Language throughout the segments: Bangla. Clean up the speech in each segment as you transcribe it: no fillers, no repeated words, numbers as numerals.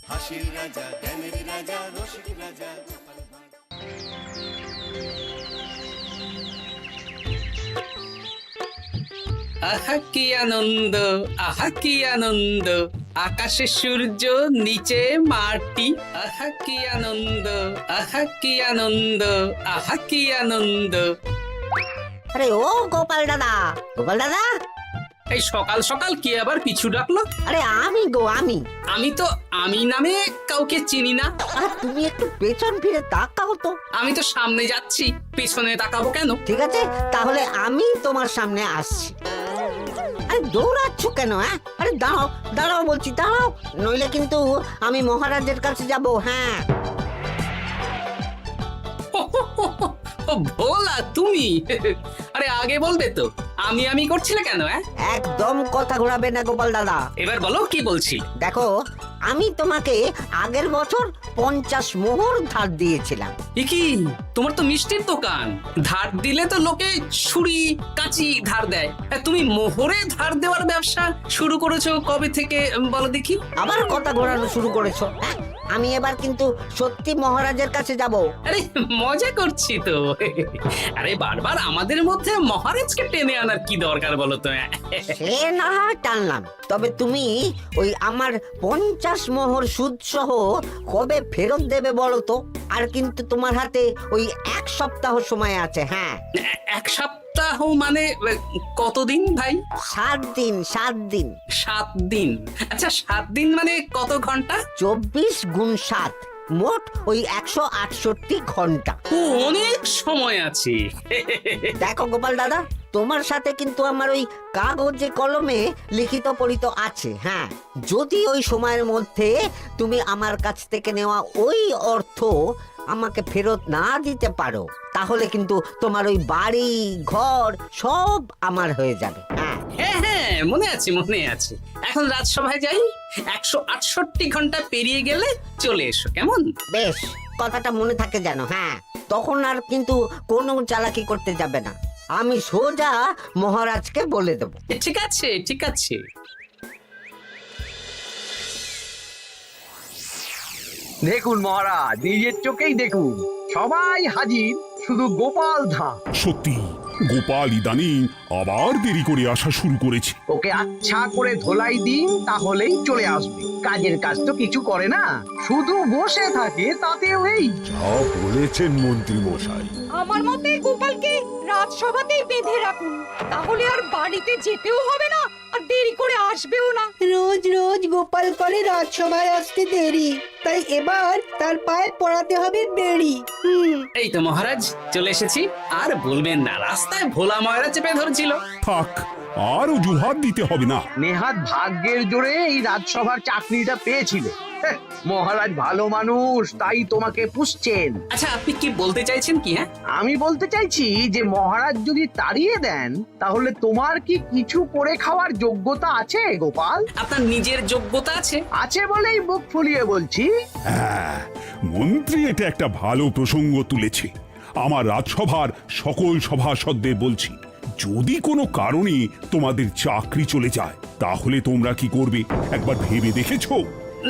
হাসির রাজা, জ্ঞানের রাজা, রসিক রাজা। আহা কি আনন্দ, আহা কি আনন্দ, আকাশে সূর্য নিচে মাটি। আহা কি আনন্দ, আহা কি আনন্দ, আহা কি আনন্দ। আরে ও গোপাল দাদা, গোপাল দাদা, এই সকাল সকাল কি আবার পিছু ডাকলো? আরে আমি গো আমি। আমি তো আমি নামে কাউকে চিনি না। আর তুমি একটু পেছন ফিরে তাকাও তো। আমি তো সামনে যাচ্ছি, পেছনে তাকাবো কেন? ঠিক আছে, তাহলে আমি তোমার সামনে আসছি। আরে দৌড়াচ্ছ কেন? হ্যাঁ, আরে দাঁড়াও দাঁড়াও বলছি, দাঁড়াও, নইলে কিন্তু আমি মহারাজের কাছে যাব। হ্যাঁ, ও ভোলা তুমি? আরে আগে বলবে তো, আমি করছিলে কেন? একদম কথা ঘোরাবে না গোপাল দাদা। এবার বলো কি বলছি। দেখো, আমি তোমাকে আগের বছর 50 মোহর ধার দিয়েছিলাম। এ কি, তোমার তো মিষ্টির দোকান, ধার দিলে তো লোকে ছুরি কাঁচি ধার দেয়, আর তুমি মোহরে ধার দেওয়ার ব্যবসা শুরু করেছো কবে থেকে বলো দেখি? আবার কথা ঘোরানো শুরু করেছো। হ্যাঁ, আমি এবার কিন্তু সত্যি মহারাজের কাছে যাব। আরে মজা করছি তো। আরে বারবার আমাদের মধ্যে মহারাজকে টেনে আনার কি দরকার বলো তো? সে না হয় টানলাম, তবে তুমি ওই আমার 50 মোহর সুদ সহ কবে ফেরত দেবে বলো তো? আর কিন্তু তোমার হাতে ওই 1 সপ্তাহ সময় আছে। হ্যাঁ, 1 সপ্তাহ মানে কতদিন ভাই? 7 দিন, 7 দিন। 7 দিন? আচ্ছা 7 দিন মানে কত ঘন্টা? 24 গুণ 7, মোট ওই 168 ঘন্টা। ও, অনেক সময় আছে। দেখো গোপাল দাদা, তোমার সাথে কিন্তু আমার ওই কাগজে কলমে লিখিত পড়িত আছে। হ্যাঁ, যদি ওই সময়ের মধ্যে তুমি আমার কাছ থেকে নেওয়া ওই অর্থ আমাকে ফেরত না দিতে পারো, তাহলে কিন্তু তোমার ওই বাড়ি ঘর সব আমার হয়ে যাবে। হ্যাঁ, হ্যাঁ হ্যাঁ, মনে আছে মনে আছে। এখন রাজসভায় যাই, 168 ঘন্টা পেরিয়ে গেলে চলে এসো, কেমন? বেশ, কথাটা মনে থাকে যেন। হ্যাঁ, তখন আর কিন্তু কোনো চালাকি করতে যাবে না, আমি সোজা মহারাজকে বলে দেব। ঠিক আছে ঠিক আছে। দেখুন মহারাজ, নিজের চোখেই দেখুন, সবাই হাজির, শুধু গোপাল ধা। সত্যি গোপাল ইদানিং আবার দেরি করে আসা শুরু করেছে। ওকে আচ্ছা করে ধোলাই দিন, তাহলেই চলে আসবে। কাজের কাজ তো কিছু করে না, শুধু বসে থাকে, তাতেও এই। যা বলেছেন মন্ত্রী মশাই। আমার মতে গোপালকে রাজসভাতেই বেঁধে রাখুন, তাহলে আর বাড়িতে যেতেও হবে না, আর দেরি করে আসবেও না। রোজ রোজ গোপাল করে রাজসভায় আসতে দেরি, তাই এবার তার পায়ে পড়াতে হবে বেড়ি। এই তো মহারাজ চলে এসেছি। আর বলবেন না, রাস্তায় ভোলা ময়রা চেপে ধরছিল। থাক, আর অজুহাত দিতে হবে না। নেহাত ভাগ্যের জোরে এই রাজসভার চাকরিটা পেয়েছিল। মহারাজ ভালো মানুষ, তাই তোমাকে পুষছেন। আচ্ছা আপনি কি বলতে চাইছেন কি? আমি বলতে চাইছি যে মহারাজ যদি তাড়িয়ে দেন, তাহলে তোমার কি কিছু করে খাওয়ার যোগ্যতা আছে গোপাল? আপনার নিজের যোগ্যতা আছে? আছে বলেই মুখ ফুলিয়ে বলছি। হ্যাঁ, মন্ত্রী এটা একটা ভালো প্রসঙ্গ তুলেছে। আমার রাজসভার সকল সভাসদদের বলছি, যদি কোনো কারণে তোমাদের চাকরি চলে যায়, তাহলে তোমরা কি করবে একবার ভেবে দেখেছো?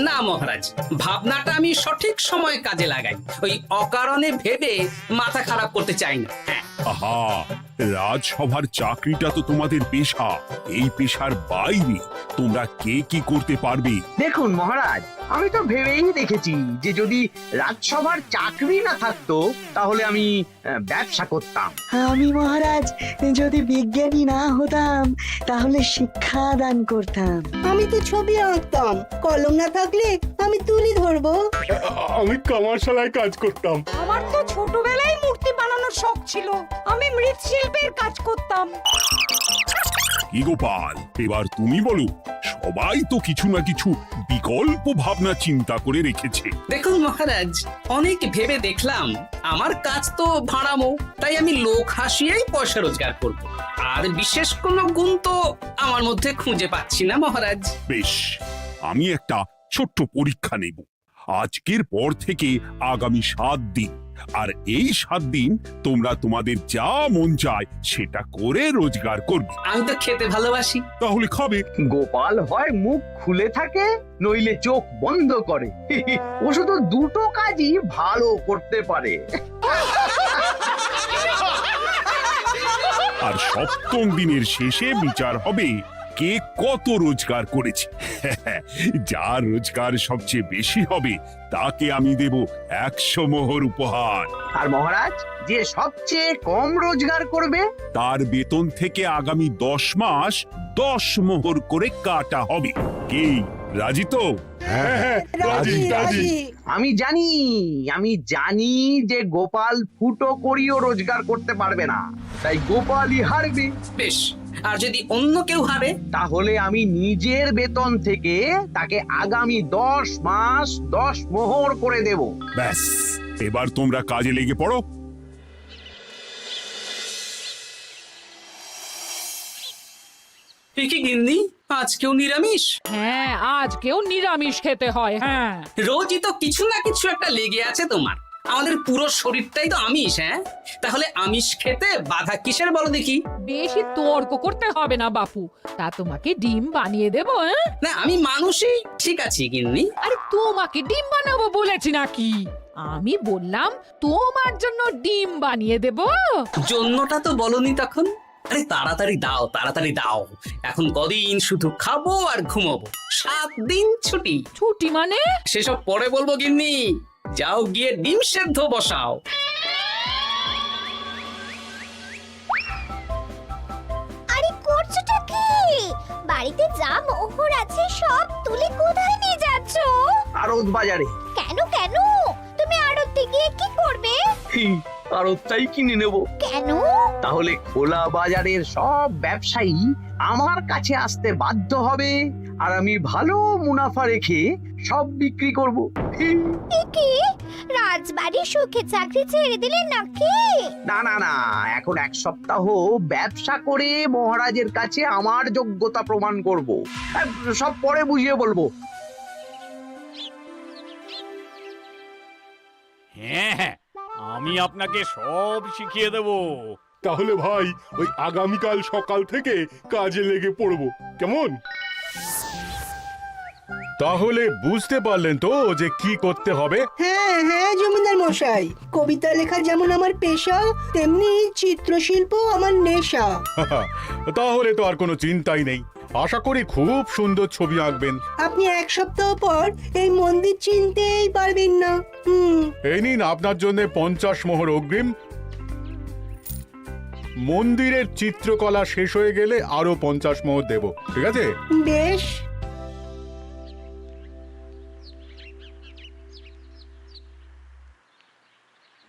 না মহারাজ, ভাবনাটা আমি সঠিক সময় কাজে লাগাই। ওই অকারণে ভেবে মাথা খারাপ করতে চাই না। আহা, রাজসভার চাকরিটা তো তোমাদের পেশা। এই পেশার বাইরে তোমরা কে কি করতে পারবে? দেখুন মহারাজ, আমি তো ভেবেই দেখেছি যে যদি রাজসভার চাকরি না থাকতো, তাহলে আমি ব্যবসা করতাম। আমি মহারাজ যদি বিজ্ঞানী না হতাম, তাহলে শিক্ষা দান করতাম। আমি তো ছবি আঁকতাম, কলম না থাকলে আমি তুলি ধরবো। আমি কামারশালায় কাজ করতাম। আমার তো ছোটবেলায় মূর্তি বানানোর শখ ছিল, আমি মৃৎশিল্পের কাজ করতাম। কি গোপাল, এবার তুমি বলো। সবাই তো কিছু না কিছু বিকল্প ভাবনা চিন্তা করে রেখেছে। দেখুন মহারাজ, অনেক ভেবে দেখলাম আমার কাজ তো ভাড়ামো, তাই আমি লোক হাসিয়েই পয়সা রোজগার করব। আর বিশেষ কোনো গুণ তো আমার মধ্যে খুঁজে পাচ্ছি না মহারাজ। বেশ, আমি একটা ছোট্ট পরীক্ষা নেব। আজকের পর থেকে আগামী 7 দিন আর এই 7 দিন তোমরা তোমাদের যা মন চায় সেটা করে রোজগার করবে। আমি তো খেতে ভালোবাসি। তাহলে খাবে। গোপাল হয় মুখ খুলে থাকে, নইলে চোখ বন্ধ করে। ও শুধু দুটো কাজই ভালো করতে পারে। আর 7ম দিনের শেষে বিচার হবে কে কত রোজগার করেছে। যার রোজগার সবচেয়ে বেশি হবে তাকে আমি দেব 100 মোহর উপহার। আর মহারাজ, যে সবচেয়ে কম রোজগার করবে তার বেতন থেকে আগামী 10 মাস 10 মোহর করে কাটা হবে। কি রাজি তো? হ্যাঁ, রাজি রাজি। আমি জানি যে গোপাল ফুটো করিও রোজগার করতে পারবে না, তাই গোপালই হারবে। বেশ, আর যদি অন্য কেউ হারে? তাহলে আমি নিজের বেতন থেকে তাকে আগামী 10 মাস 10 মোহর করে দেব। ব্যাস, এবার তোমরা কাজে লেগে পড়ো। এ কি গিন্নি, আজকেও নিরামিষ? হ্যাঁ, আজকেও নিরামিষ খেতে হয়। হ্যাঁ, রোজই তো কিছু না কিছু একটা লেগে আছে তোমার। আমাদের পুরো শরীরটাই তো আমিষ। হ্যাঁ, তাহলে আমিষ খেতে বাধা কিসের বলো দেখি? বেশি তর্ক করতে হবে না বাপু, তা তোমাকে ডিম বানিয়ে দেবো। না, আমি মানুষই। ঠিক আছে গিন্নি। আরে তোমাকে ডিম বানাবো বলেছি নাকি? আমি বললাম তোমার জন্য ডিম বানিয়ে দেবো। জন্যটা তো বলনি তখন। আরে তাড়াতাড়ি দাও, তাড়াতাড়ি দাও। এখন কদিন শুধু খাবো আর ঘুমাবো। 7 দিন ছুটি। ছুটি মানে? সেসব পরে বলবো গিন্নি। যাও গিয়ে ডিম সেদ্ধ বসাও। আরে করছোটা কি? বাড়িতে যা মোহর আছে সব তুলে কোথায় নিয়ে যাচ্ছ? আড়ত বাজারে। কেন কেন? তুমি আড়তে গিয়ে কি করবে? আড়তটাই কিনে নেব। কেন? তাহলে খোলা বাজারের সব ব্যবসায়ী আমার কাছে আসতে বাধ্য হবে, আর আমি ভালো মুনাফা রেখে সব বিক্রি করব। এ কি? রাজবাড়ি সুখে চাকরি ছেড়ে দিলে নাকি? না না না, এখন 1 সপ্তাহ ব্যবসা করে মহারাজের কাছে আমার যোগ্যতা প্রমাণ করব। সব পরে বুঝিয়ে বলবো। হ্যাঁ, আমি আপনাকে সব শিখিয়ে দেব। তাহলে ভাই ওই আগামীকাল সকাল থেকে কাজে লেগে পড়বো, কেমন? তাহলে বুঝতে পারলেন তো যে কি করতে হবে? হ্যাঁ হ্যাঁ জমিদার মশাই, কবিতা লেখা যেমন আমার পেশা, তেমনি চিত্রশিল্প আমার নেশা। তাহলে তো আর কোনো চিন্তাই নেই। আশা করি খুব সুন্দর ছবি আঁকবেন। আপনি 1 সপ্তাহ পর এই মন্দির চিনতেই পারবেন না। এই নিন আপনার জন্য 50 মোহর অগ্রিম। মন্দিরের চিত্রকলা শেষ হয়ে গেলে আরো 50 মোহর দেব, ঠিক আছে? বেশ।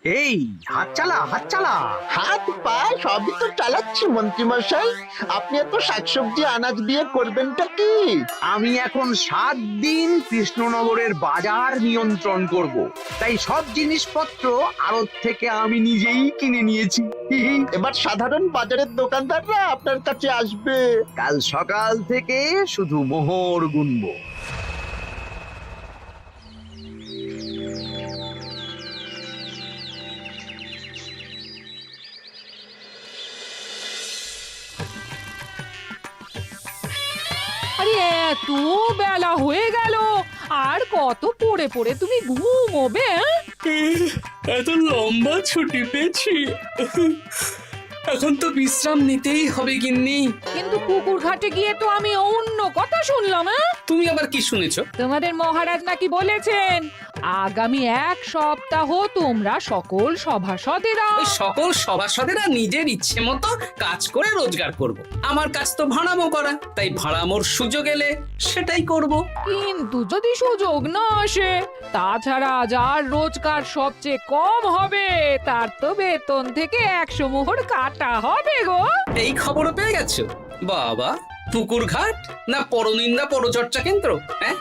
এই হাত চালা, হাত চালা। হাত পা সবই তো চালাচ্ছি মন্ত্রী মশাই। আপনি এত শাকসবজি আনাজ দিয়ে করবেনটা কি? আমি এখন 7 দিন কৃষ্ণনগরের বাজার নিয়ন্ত্রণ করব, তাই সব জিনিসপত্র আড়ত থেকে আমি নিজেই কিনে নিয়েছি। এবার সাধারণ বাজারের দোকানদাররা আপনার কাছে আসবে। কাল সকাল থেকে শুধু মোহর গুনবো। আরে এত বেলা হয়ে গেল, আর কত পড়ে পড়ে তুমি ঘুমোবে? এত লম্বা ছুটি পেয়েছি, এখন তো বিশ্রাম নিতেই হবে গিন্নি। কিন্তু পুকুর ঘাটে গিয়ে তো আমি অন্য কথা শুনলাম। তুমি আবার কি শুনেছো? তোমাদের মহারাজ নাকি বলেছেন আগামী 1 সপ্তাহ তোমরা সকল সভাসদেরা ওই সকল সভাসদেরা নিজের ইচ্ছে মতো কাজ করে রোজগার করব। আমার কাজ তো ভাড়ামো করা, তাই ভাড়ামোর সুযোগ এলে সেটাই করব। কিন্তু যদি সুযোগ না আসে, তাছাড়া যার রোজগার সবচেয়ে কম হবে তার তো বেতন থেকে 100 মোহর কাটা হবে গো। এই খবর পেয়ে গেছো? বাবা, পুকুর ঘাট না পরনিন্দা পরচর্চা কেন্দ্র? হ্যাঁ,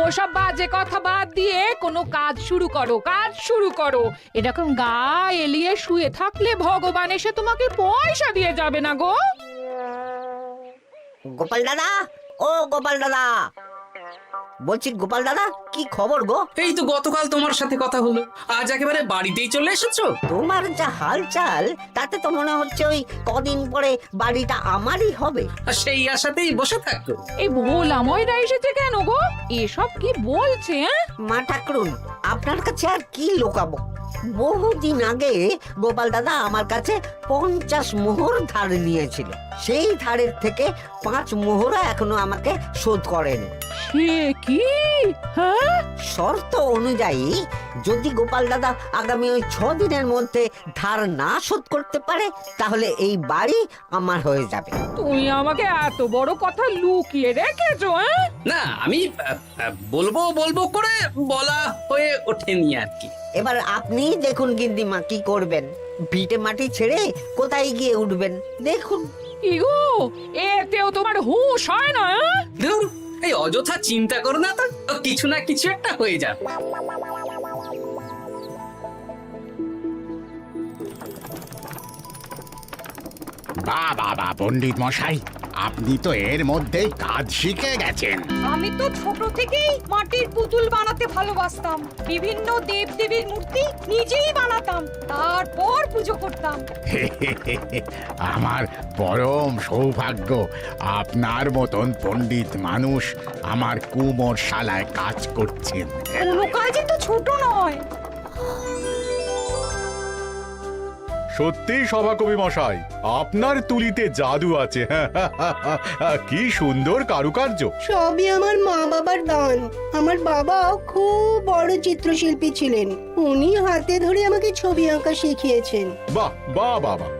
ওসব বাজে কথা বাদ দিয়ে কোনো কাজ শুরু করো, কাজ শুরু করো। এরকম গা এলিয়ে শুয়ে থাকলে ভগবান এসে তোমাকে পয়সা দিয়ে যাবে না গো। গোপাল দাদা, ও গোপাল দাদা, বলছি গোপাল দাদা, কি খবর গো? এই তো গতকাল তোমার সাথে কথা হলো, আজ একেবারে বাড়িতেই চলে এসেছো। তোমার যা হালচাল তাতে তো মনে হচ্ছে ওই কদিন পরে বাড়িটা আমারই হবে। আর সেই আশাতেই বসে থাকো। এই ভোলাময়রা এসেছে কেন গো? এসব কি বলছে? মা ঠাকুরুন, আপনার কাছে আর কি লুকাবো? বহুদিন আগে গোপাল দাদা আমার কাছে 50 মোহর ধার নিয়েছিল। সেই ধারের থেকে 5 মোহরা এখনো আমাকে শোধ করেনি। সে কি? হ্যাঁ, শর্ত অনুযায়ী যদি গোপাল দাদা আগামী ওই 6 দিনের মধ্যে ধার না শোধ করতে পারে তাহলে এই বাড়ি আমার হয়ে যাবে। তুমি আমাকে এত বড় কথা লুকিয়ে রেখেছো? না, আমি বলবো বলবো করে বলা হয়ে ওঠেনি আর কি। এবার আপনি দেখুন গিন্দিমা কি করবেন। ভিটে মাটি ছেড়ে কোথায় গিয়ে উঠবেন দেখুন। কি গো, এতেও তোমার হুঁশ হয় না? ধুর, এই অযথা চিন্তা করো না তো, কিছু না কিছু একটা হয়ে যাবে। বাহ বাহ বাহ, পণ্ডিত মশাই, আপনি তো এর মধ্যেই কাজ শিখে গেছেন। আমি তো ছোট থেকেই মাটির পুতুল বানাতে ভালোবাসতাম। বিভিন্ন দেবদেবীর মূর্তি নিজেই বানাতাম, তারপর পুজো করতাম। আমার পরম সৌভাগ্য, আপনার মতন পণ্ডিত মানুষ আমার কুমোর শালায় কাজ করছেন। কোনো কাজই তো ছোট নয়। সত্যি সভাকবি মশাই, আপনার তুলিতে জাদু আছে। কি সুন্দর কারুকার্য। সবই আমার মা বাবার দান। আমার বাবা খুব বড় চিত্রশিল্পী ছিলেন। উনি হাতে ধরে আমাকে ছবি আঁকা শিখিয়েছেন। বাহ বাহ বাহ বাহ।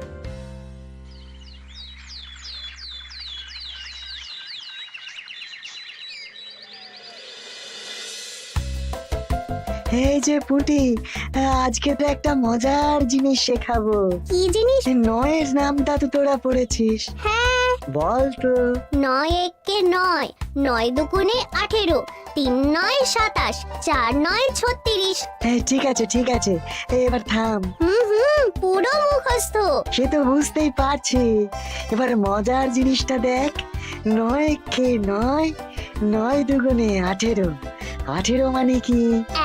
এই যে পুটি, আজকে তো একটা মজার জিনিস শেখাবো। কি জিনিস? নয়ের নামটা তো তোরা পড়েছিস? হ্যাঁ, বল তো। 9 একে 9, 9 দুগুণে 18, 3 9 27, 4 9 36। ঠিক আছে ঠিক আছে, এবার থাম। পুরো মুখস্থ। সে তো বুঝতেই পারছি। এবার মজার জিনিসটা দেখ। 9 কে 9, 9 দুগুণে 18, 18 মানে কি?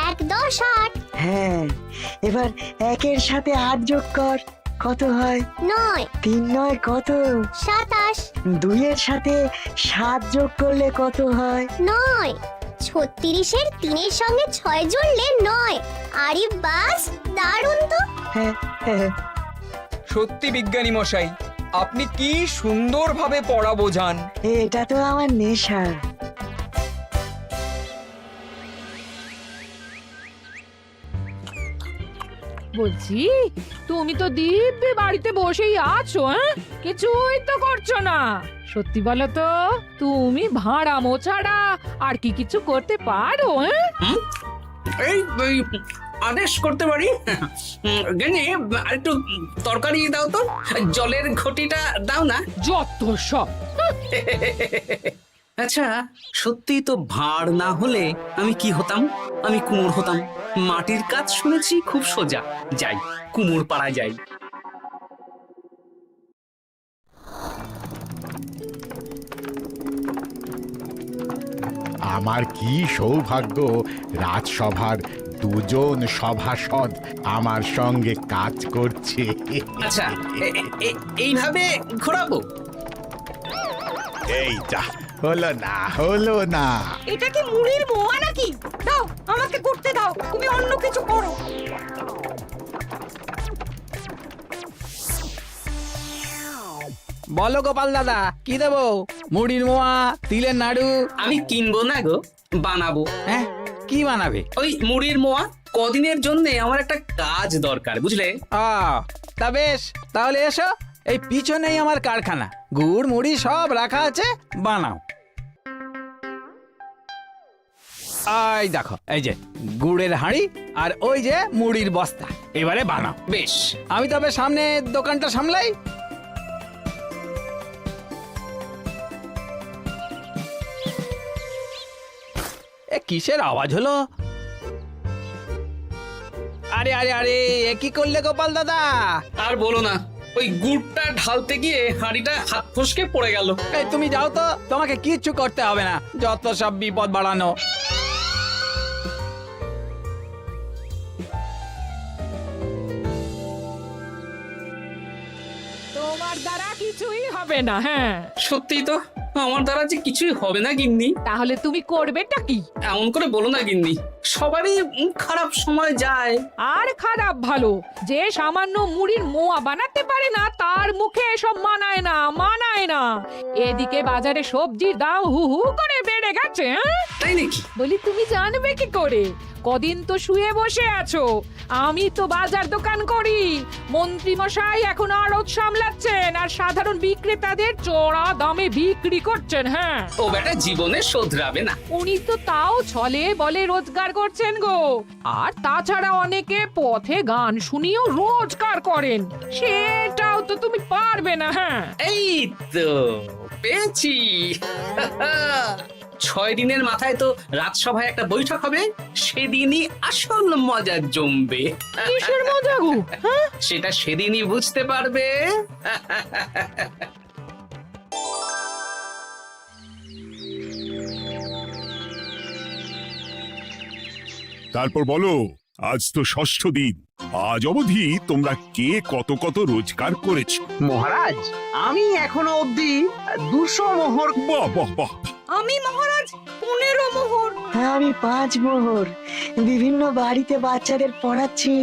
1 10 8। হ্যাঁ, এবার 1-এর সাথে 8 যোগ কর, কত হয়? 9 3 9 কত? 27। 2-এর সাথে 7 যোগ করলে কত হয়? 9 36-এর 3-এর সঙ্গে 6 জুড়লে 9। আরে বাস, দারুণ তো। হ্যাঁ হ্যাঁ। সত্যি বিজ্ঞানী মশাই, আপনি কি সুন্দরভাবে পড়া বোঝান। এটা তো আমার নেশা। বলছি, তুমি তো দিব্যি বাড়িতে বসেই আছো, কিছুই তো করছো না। সত্যি বলো তো, তুমি ভাড়া মোছাড়া আর কি কিছু করতে পারো? এই এই, আদেশ করতে পারি। গেনি, একটু তরকারি দাও তো, জলের ঘটিটা দাও না। যত সব। আচ্ছা, সত্যি তো ভাঁড় না হলে আমি কি হতাম? আমি কুমোর হতাম। মাটির কাজ শুনেছি খুব সোজা, যাই কুমোর পাড়ায় যাই। আমার কি সৌভাগ্য, রাজসভার দুজন সভাসদ আমার সঙ্গে কাজ করছে। আচ্ছা, এইভাবে ঘোরাবো? এই যা, হলো না হলো না। এটা কি মুড়ির মোয়া নাকি? দাও, আমাকে করতে দাও, তুমি অন্য কিছু করো। বলো গোপাল দাদা, কি দেবো? মুড়ির মোয়া, তিলের নাড়ু? আমি কিনবো না গো, বানাবো। হ্যাঁ, কি বানাবে? ওই মুড়ির মোয়া। কদিনের জন্য আমার একটা কাজ দরকার, বুঝলে? তা বেশ, তাহলে এসো, এই পিছনেই আমার কারখানা, গুড় মুড়ি সব রাখা আছে, বানাও। এই দেখো, এই যে গুড়ের হাঁড়ি আর ওই যে মুড়ির বস্তা, এবারে বানাও। বেশ, আমি তবে সামনে দোকানটা সামলাই। এ কিসের আওয়াজ হলো? আরে আরে আরে, এ কি করলে গোপাল দাদা? আর বলো না, ওই গুড়টা ঢালতে গিয়ে হাঁড়িটা হাত ফসকে পড়ে গেল। এই তুমি যাও তো, তোমাকে কিচ্ছু করতে হবে না, যত সব বিপদ বাড়ানো। তোমার দ্বারা কিছুই হবে না। হ্যাঁ, সত্যি তো, আমার দ্বারা যে কিছুই হবে না গিন্নি। তাহলে তুমি করবেটা কি? এমন করে বলো না গিন্নি, সবারই খারাপ সময় যায়। আর খারাপ ভালো, যে সামান্য মুড়ির মোয়া বানাতে পারে না তার মুখে এসব মানায় না, মানায় না। এদিকে বাজারে সবজির দাম হু হু করে বেড়ে গেছে। তাই নাকি? বলি তুমি জানবে কি করে? কদিন তো শুয়ে বসে আছো, আমি তো বাজার দোকান করি। মন্ত্রী মশাই এখন আড়ত সামলাচ্ছেন আর সাধারণ বিক্রেতাদের চড়া দামে বিক্রি করছেন। হ্যাঁ, ও বেটা জীবনে শোধরাবে না। উনি তো তাও ছলে বলে রোজগার করছেন গো। আর তাছাড়া অনেকে পথে গান শুনিয়েও রোজগার করেন, সেটাও তো তুমি পারবে না। হ্যাঁ, এই তো পেয়েছি। 6 দিনের মাথায় তো রাজসভায় একটা বৈঠক হবে, সেদিনই আসল মজা জমবে। কিসের মজা গো? হ্যাঁ, সেটা সেদিনই বুঝতে পারবে। তারপর বলো, আজ তো ষষ্ঠ দিন, আজ অবধি তোমরা কে কত কত রোজগার করেছো? মহারাজ, আমি এখনো অবধি 200 মোহর। বাহ বাহ বাহ! আমি মহারাজ 15 মোহর। হ্যাঁ, আমি 5 মোহর। বিভিন্ন বাড়িতে বাচ্চাদের পড়াচ্ছি,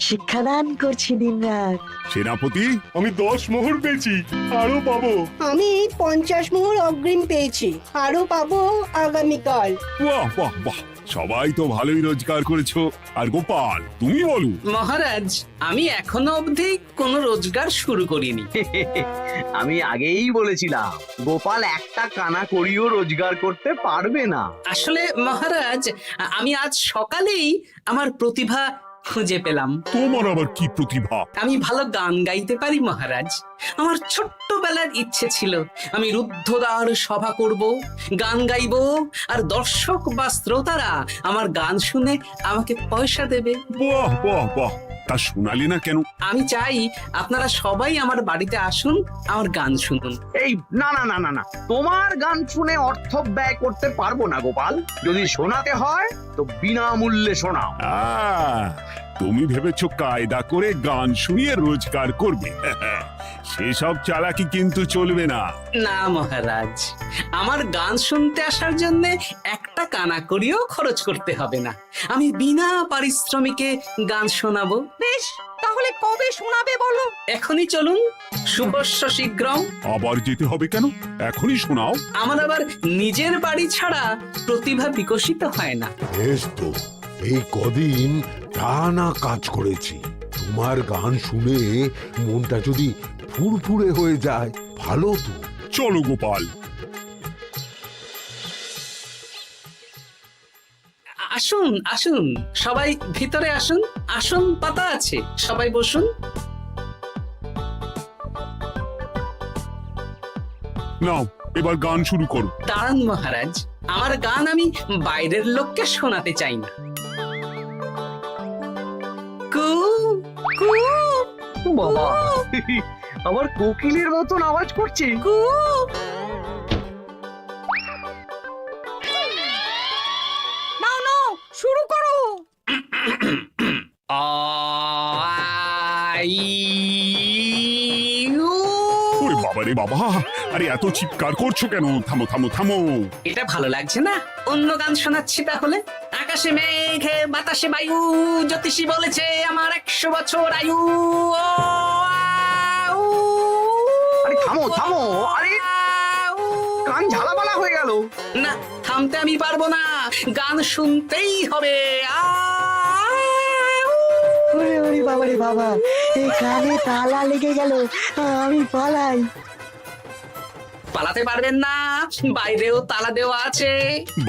শিক্ষাদান করছি দিনরাত। সেনাপতি, আমি 10 মোহর পেয়েছি, আরো পাবো। আমি 50 মোহর অগ্রিম পেয়েছি, আরো পাবো আগামীকাল। বাহ বাহ বাহ! সবাই তো ভালোই রোজগার করেছো। আর গোপাল, তুমি বলো। মহারাজ, আমি এখনো অবধি কোনো রোজগার শুরু করিনি। আমি আগেই বলেছিলাম গোপাল একটা কানা করিও রোজগার করতে পারবে না। আসলে মহারাজ, আমি আজ সকালেই আমার প্রতিভা খুঁজে পেলাম। তোমার আবার কি প্রতিভা? আমি ভালো গান গাইতে পারি মহারাজ। আমার ছোট্টবেলার ইচ্ছে ছিল আমি রুদ্ধদ্বার সভা করব, গান গাইবো, আর দর্শক বা শ্রোতারা আমার গান শুনে আমাকে পয়সা দেবে। বাহ বাহ বাহ! তা শোনালি না কেন? আমি চাই আপনারা সবাই আমার বাড়িতে আসুন, আমার গান শুনুন। এই না না না না না, তোমার গান শুনে অর্থ ব্যয় করতে পারবো না গোপাল। যদি শোনাতে হয় তো বিনামূল্যে শোনাও। তুমি ভেবেছো কায়দা করে গান শুনিয়ে রোজগার করবে? সেসব চালাকি কিন্তু চলবে না। না মহারাজ, আমার গান শুনতে আসার জন্য একটা কানা করিও খরচ করতে হবে না। আমি বিনা পারিশ্রমিকে গান শোনাবো। বেশ, তাহলে কবে শোনাবে বলো? এখনই চলুন, শুভস্য শীঘ্রম। আবার যেতে হবে কেন? এখনই শোনাও। আমার আবার নিজের বাড়ি ছাড়া প্রতিভা বিকশিত হয় না। বেশ তো, এই কদিন টানা কাজ করেছি, তোমার গান শুনে মনটা যদি ফুরফুরে হয়ে যায়, ভালো তো। চলো গোপাল। আসুন আসুন, সবাই ভিতরে আসুন, আসন পাতা আছে, সবাই বসুন। নাও, এবার গান শুরু করো। দাঁড়ান মহারাজ, আমার গান আমি বাইরের লোককে শোনাতে চাই না। কু কু বাবা, আবার কোকিলের মতন আওয়াজ করছে। কু। নাও নাও, শুরু করো। ওরে বাবা রে বাবা! আরে এত চিৎকার করছো কেন? থামো থামো থামো! এটা ভালো লাগছে না? অন্য গান শোনাচ্ছি তাহলে। আকাশে মেঘে বাতাসে বায়ু, জ্যোতিষী বলেছে আমার 100 বছর আয়ু। আরে থামো থামো! আরে কান ঝালাপালা হয়ে গেল। না, থামতে আমি পারবো না, গান শুনতেই হবে। ওরে ওরে বাবা রে বাবা, এই কানে তালা লেগে গেল, আমি পালাই। পালাতে পারবেন না, বাইরেও তালা দেওয়া আছে।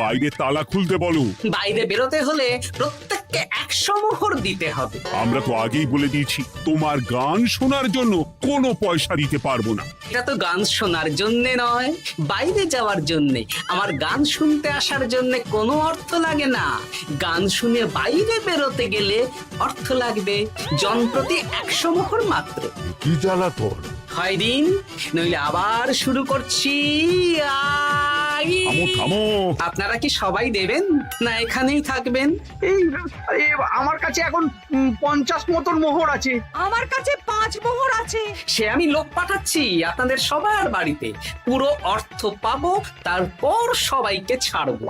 বাইরে তালা খুলতে বলো। বাইরে বেরোতে হলে প্রত্যেক প্রত্যেককে 100 মোহর দিতে হবে। আমরা তো আগেই বলে দিয়েছি তোমার গান শোনার জন্য কোনো পয়সা দিতে পারবো না। এটা তো গান শোনার জন্য নয়, বাইরে যাওয়ার জন্য। আমার গান শুনতে আসার জন্য কোনো অর্থ লাগে না। গান শুনে বাইরে বেরোতে গেলে অর্থ লাগবে, জনপ্রতি 100 মোহর মাত্র। কি জ্বালাতন! হয় দিন, নইলে আবার শুরু করছি। থামো থামো। আপনারা কি সবাই দেবেন, না এখানেই থাকবেন? এই আমার কাছে এখন 50 মতন মোহর আছে। আমার কাছে 5 মোহর আছে। সে আমি লোক পাঠাচ্ছি আপনাদের সবার বাড়িতে। পুরো অর্থ পাবো, তারপর সবাইকে ছাড়বো।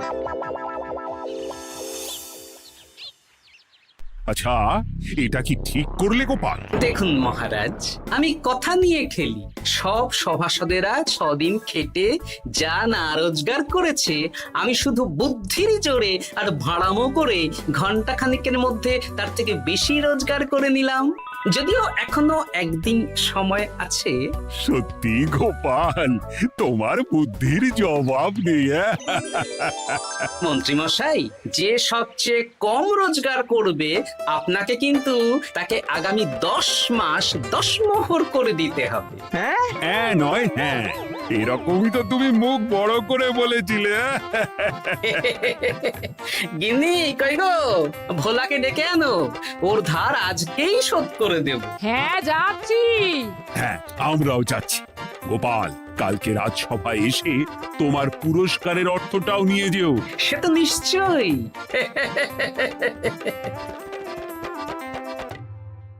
আচ্ছা, এটা কি ঠিক করলে গোপাল? দেখুন মহারাজ, আমি কথা নিয়ে খেলি। সব সভাসদেরা 6 দিন খেটে যা না রোজগার করেছে, আমি শুধু বুদ্ধির জোরে আর ভাড়ামো করে ঘন্টা খানিকের মধ্যে তার থেকে বেশি রোজগার করে নিলাম। যদিও এখনো একদিন সময় আছে। সত্যি গোপাল, তোমার বুদ্ধির জবাব নেই। মন্ত্রী মশাই, যে সবচেয়ে কম রোজগার করবে আপনাকে কিন্তু তাকে আগামী 10 মাস 10 মোহর করে দিতে হবে। হ্যাঁ নয় হ্যাঁ, এরকমই তো তুমি মুখ বড় করে বলেছিলে। গিন্নি কই গো, ভোলাকে ডেকে আনো, ওর ধার আজকেই শোধ করে দেব। হ্যাঁ যাচ্ছি। হ্যাঁ, আমরাও যাচ্ছি। গোপাল, কালকে রাজসভায় এসে তোমার পুরস্কারের অর্থটাও নিয়ে যেও। সে তো নিশ্চয়ই।